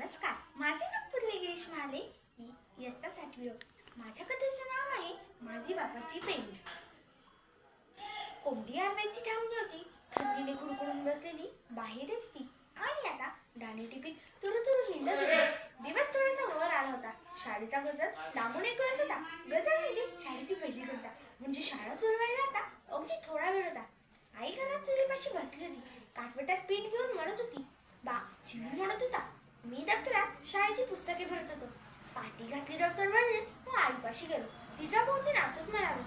नमस्कार, माझे नाव पूर्वी गिरीश महाले. मी इयत्ता 7वी. माझ्या कथेचं नाव आहे माझी बापाची पेंड. कोंबडी आंब्याची थांबली होती. थंडीने कुडकुडून बसलेली बाहेरच ती. आणि आता दाणे टिपीत तुरु हिंडत होती. दिवस थोडासा वर आला होता. शाळेचा गजर लांबून ऐकू येत होता. गजर म्हणजे शाळेची पहिली घंटा. म्हणजे शाळा सुरू व्हायला आता अगदी थोडा वेळ होता. आई घरात चुलीपाशी बसली होती. काठवटात पीठ घेऊन म्हणत होती. बा चिमणी म्हणत होता. मी दप्तरात शाळेची पुस्तके भरत होतो. पाठी घातली दप्तर भरले व आईपाशी गेलो. तिच्या भोवती नाचत म्हणालो,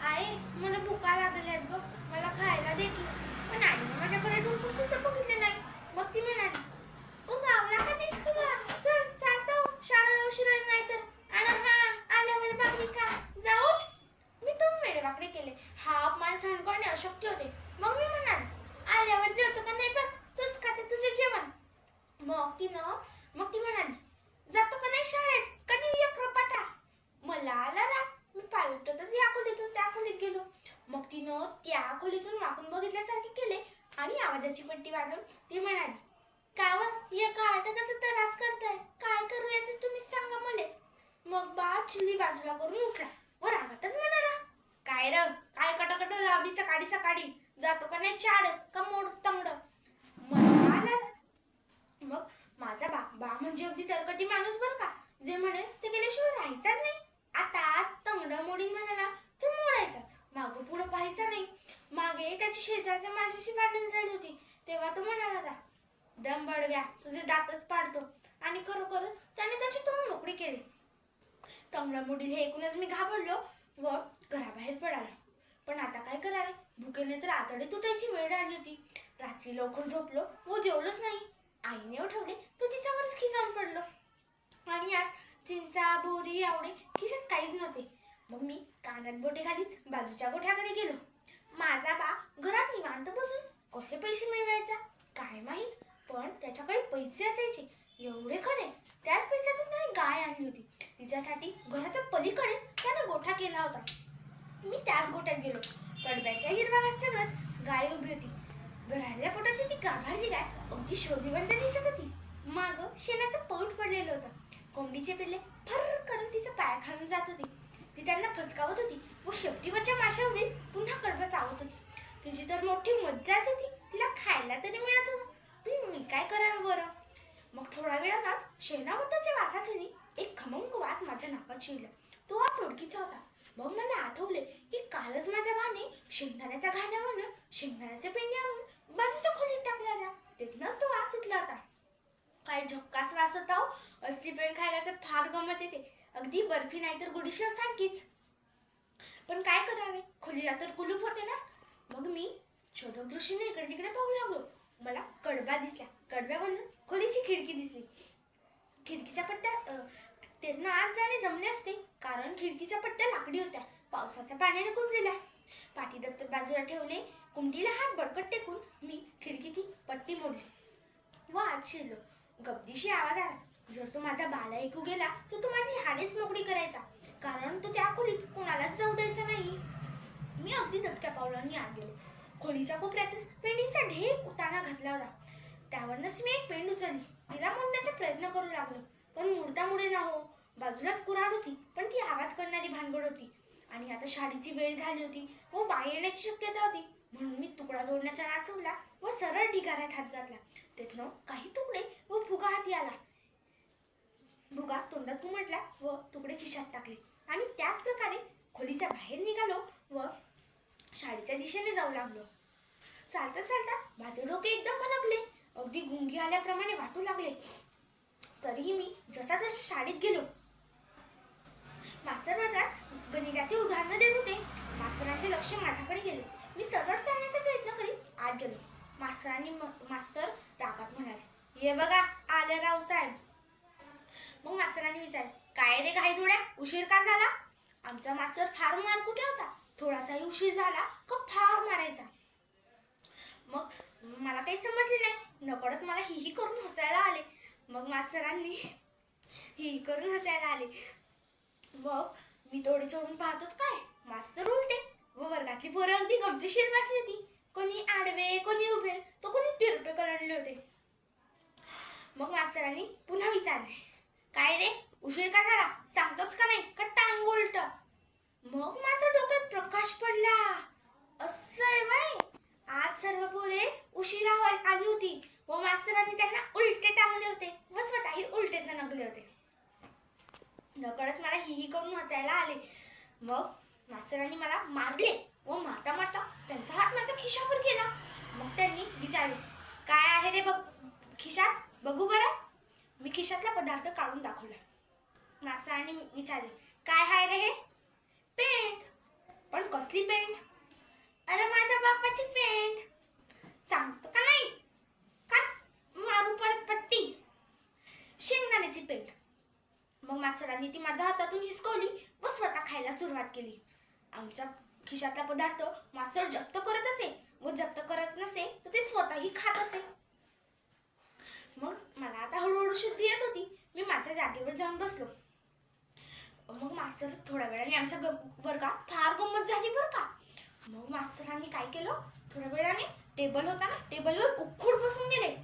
आई मला भुका लागल्यात ग, मला खायला दे की. पण आईने माझ्याकडे डोकं सुद्धा बघितले नाही. मग ती म्हणाली, ओ गावला का दिस तुला, चल चालतो शाळेला उशीर होईल नाही तर. आणि हा आल्यावर बाकी का जाऊ. मी दोन वेडेवाकडे केले. हा अपमान सहन करणे अशक्य होते. मग मी म्हणाले, आल्यावर जेवतो का नाही बघ, तूच खाते तुझे जेवण. मग ती म्हणाली, जातो का नाही शाळेत, कधी यक्रपाटा. मला आला राग. मी पाय उठतच या खोलीतून त्या खोलीत गेलो. मग तिनं त्या खोलीतून वाकून बघितल्यासारखे केले आणि आवाजाची पट्टी वाढवून ती म्हणाली, काव या काटकाचा त्रास करताय, काय करू याचं तुम्हीच सांगा मले. मग बा चिल्ली बाजूला करून उठला व रागातच म्हणाला, काय र, काय कटाकट लावली सकाळी सकाळी, जातो का नाही शाळेत का मोड तंगड. मला आला. मग माझा बा म्हणजे अगदी तरकटी माणूस बरं का, जे म्हणेल ते केल्याशिवाय राहायचाच नाही. आता तंगड मोडीन म्हणाला तर मोडायचाच, मागं पुढं पाहायचा नाही. मागे त्याची शेजारच्या माणसाशी भांडण झाली होती. तेव्हा तो म्हणाला, दम बडव्या, तुझे दातच पाडतो. आणि खरोखरच त्याने त्याची तोंड मोकळी केली. तंगडा मोडील हे ऐकूनच मी घाबरलो व घराबाहेर पडालो. पण आता काय करावे, भुकेने तर आतडे तुटायची वेळ आली होती. रात्री लवकर झोपलो व जेवलोच नाही. आईने उठवले तो तिच्यावरच खिजावून पडलो. आणि आज चिंचा बोरी आवडे खिशात काहीच नव्हते. मग मी कानात बोटे घालीत बाजूच्या गोठ्याकडे गेलो. माझा बा घरात निवांत बसून कसे पैसे मिळवायचा काय माहीत, पण त्याच्याकडे पैसे असायचे एवढे खरे. त्याच पैशातून त्याने गाय आणली होती. तिच्यासाठी घराच्या पलीकडेच त्याने गोठा केला होता. मी त्याच गोठ्यात गेलो. कडब्याच्या हिरव्या सगळ्यात गाय उभी होती. घरातल्या पोटाची ती गाभारली गाय अगदी शोभिवंत दिसत होती. माग शेणाचं पौट पडलेलं होतं. कोंबडीचे पिल्ले फर्र करून तिचं पाय खालून जात होती. ती त्यांना फसकावत होती व शेपटीवरच्या माशावरील पुन्हा कडबा चावत होती. तिची तर मोठी मज्जाच होती. तिला खायला तरी मिळत होतं. पण मी काय करावं बरं. मग थोडा वेळातच शेणामताच्या वासातून एक खमंग वास माझ्या नाकात शिरला. तो वास ओळखीचा होता. मग मला आठवले की कालच माझ्या बाने शेंगदाण्याच्या घाण्यावरून शेंगदाण्याच्या पेंड्या आणून बाजूच्या खोलीत टाकल्या होत्या. तिथनच तो वास सुटला होता. काय झक्कास वास होता. असली पेंड खायला तर फार गमत येते. अगदी बर्फी नाही तर गुडीशेव सारखीच. पण काय करावे, खोलीला तर कुलूप होते ना. मग मी छोट्या दृष्टीने इकडे तिकडे पाहू लागलो. मला कडबा दिसला. कडब्यावरून खोलीची खिडकी दिसली. खिडकीच्या पट्ट्या त्यांना आत जाणे जमले असते, कारण खिडकीच्या पट्ट्या लाकडी होत्या. पावसाच्या पाण्याने कुजलेल्या. पाठी दप्तर बाजूला ठेवले. कुंडीला हात बडकट टेकून मी खिडकीची पट्टी मोडली व आत शिरलो. गपदीशी आवाज आला. जर तो माझा बाला ऐकू गेला तर तो माझी हाडेच मोकळी करायचा, कारण तो त्या खोलीत कोणालाच जाऊ द्यायचा नाही. मी अगदी दबक्या पावलांनी आत गेलो. खोलीच्या कोपऱ्यातच पेंडीचा ढेक उताना घातला होता. त्यावरच मी एक पेंड उचलली. तिला मोडण्याचा प्रयत्न करू लागलो, पण मुडता मुडे ना हो. बाजूलाच कुऱ्हाड होती, पण ती आवाज करणारी भानगड होती. आणि आता शाळेची वेळ झाली होती व बाई येण्याची शक्यता होती. म्हणून मी तुकडा जोडण्याचा नाद सोडला व सरळ ढिगाऱ्यात हात घातला. तिथनं काही तुकडे व फुगा हाती आला. भुगा तोंडात उमटला व तुकडे खिशात टाकले. आणि त्याच प्रकारे खोलीच्या बाहेर निघालो व शाळेच्या दिशेने जाऊ लागलो. चालता चालता माझे डोके एकदम भलकले. अगदी गुंगी आल्याप्रमाणे वाटू लागले. तरीही मी जसा जसा शाळेत गेलो, मास्तर वर्गात गणिताचे उदाहरण देत होते. मास्तरांचे लक्ष माझ्याकडे गेले. मी सरळ चालण्याचा प्रयत्न करीत आत गेलो. मास्तर रागात म्हणाले, ये बघा आले रावसाहेब. मग मास्तरांनी विचारले, काय रे घाई थोड्या, उशीर का झाला. आमचा मास्तर फार मारकुटे होता. थोडासाही उशीर झाला का फार मारायचा. मग मला काही समजले नाही. नकळत मला ही करून हसायला आले. मग मास्तरांनी ही करून हसायला आले. मग मी थोडे चढून पाहतो काय, मास्तर उलटे व वर्गातली पोरं अगदी गमतीशीर बसली होती. कोणी आडवे, कोणी उभे, तर कोणी तिरपे कलंडले होते. मग मास्तरांनी पुन्हा विचारले, काय रे उशीर का झाला, सांगतोस का नाही का टांग उलट? मग माझ्या डोक्यात प्रकाश पडला. असं आहे बाई, आज सर्व पोरे उशिरा आली होती व मास्तरांनी त्यांना उलटे टांगले होते व स्वतःही उलटेत नकले होते. नकळत मला ही करून हसायला आले. मग मास्तरांनी मला मारले व मारता मारता त्यांचा हात माझ्या खिशावर गेला. मग त्यांनी विचारले, काय आहे रे बघ खिशात, बघू बरं. मी खिशातला पदार्थ काढून दाखवला. मास्तरांनी विचारले, काय आहे रे हे? पेंट. पण कसली पेंट? अरे माझ्या बापाची पेंट. सांगतो का नाही का मारू पडत पट्टी. शेंगदाण्याची पेंट. मग मास्तरांनी ती माझ्या हातातून हिसकवली व स्वतः खायला सुरुवात केली. आमच्या खिशातला पदार्थ मास्तर जप्त करत असे व जप्त करत नसे तर ते स्वतःही खात असे. मग मला आता हळूहळू शुद्धी येत होती. मी माझ्या जागेवर जाऊन बसलो. मग मास्तर थोड्या वेळाने आमच्या वर्गात फार गंमत झाली बरं का. मग मास्तरांनी काय केलं, थोड्या वेळाने टेबल होता ना, टेबलवर उखूड बसून गेले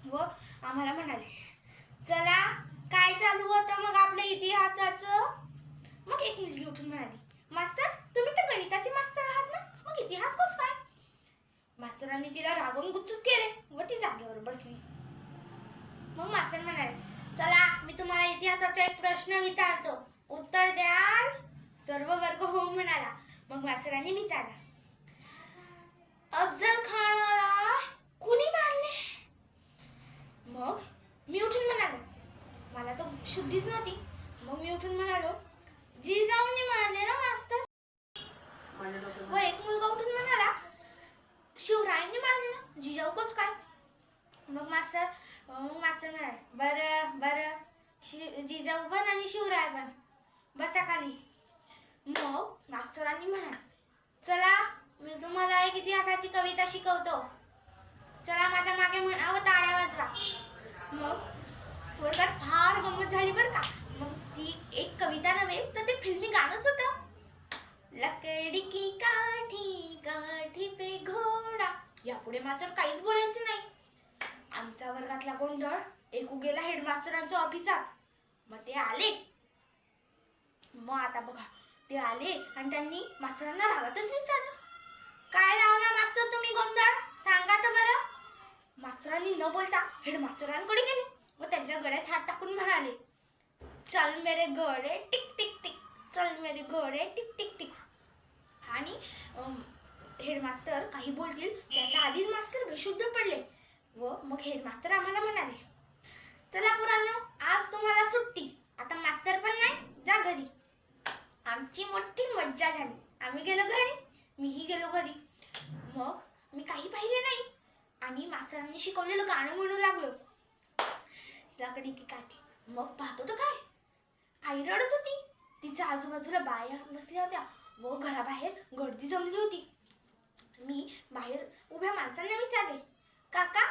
व आम्हाला म्हणाले, चला काय चालू होतं मग आपल्या इतिहासाचं? मग एक मुलगी उठून म्हणाली, मास्तर तुम्ही तर गणिताचे मास्तर आहात ना, मग इतिहास कसं काय? मास्तरांनी तिला रागवून गुपचूप केले व ती जागेवर बसली. मग मास्तर म्हणाले, चला मी तुम्हाला इतिहासाचा एक प्रश्न विचारतो, उत्तर द्याल? सर्व वर्ग हो म्हणाला. मग मास्तरांनी विचारला, अफजल खानाला कुणी मारले? मग मी उठून म्हणालो, मला तर शुद्धीच नव्हती. मग मी उठून म्हणालो, जिजाऊंनी मारले ना मास्तर. व एक मुलगा उठून म्हणाला, शिवरायांनी मारले ना, जिजाऊ कसं काय? मग मास्तर म्हणाले, बरं बरं, जिजाऊ पण आणि शिवराय पण, बसा खाली. मग मास्तरांनी म्हणाले, चला मी तुम्हाला एक इतिहासाची कविता शिकवतो, चला माझ्या मागे म्हणा व टाळ्या वाजवा. मग वर्गात फार गंमत झाली बरं का. मग ती एक कविता नव्हे तर ते फिल्मी गाणंच होतं. लकड़ी की काठी काठी पे घोडा. यापुढे मास्तर काहीच बोलायचं नाही. आमच्या वर्गातला गोंधळ एकू गेला हेडमास्टरांच्या ऑफिसात. मग ते आले. मग आता बघा, ते आले आणि त्यांनी मास्तरांना रागातच विचारलं, काय लावला मास्तर तुम्ही गोंधळ, सांगा तर बरं. मास्तरांनी न बोलता हेडमास्टरांकडे गेले व त्यांच्या गळ्यात हात टाकून म्हणाले, चल मेरे घोडे टिक टिक टिक, चल मेरे घोडे टिक टिक टिक. आणि हेडमास्टर काही बोलतील त्याच्या आधीच मास्तर बेशुद्ध पडले. व मग हेडमास्टर आम्हाला म्हणाले, चला पोरांनो आज तुम्हाला सुट्टी, आता मास्तर पण नाही, जा घरी. आमची मोठी मज्जा झाली. आम्ही गेलो घरी, मीही गेलो घरी. मग मी काही पाहिले नाही आणि मास्तरांनी शिकवलेलं गाणं म्हणू लागलो, लकड़ी की काठी. मग पाहतो तर काय, आई रडत होती. तिच्या आजूबाजूला बाया बसल्या होत्या व घराबाहेर गर्दी जमली होती. मी बाहेर उभ्या माणसांना विचारले, काका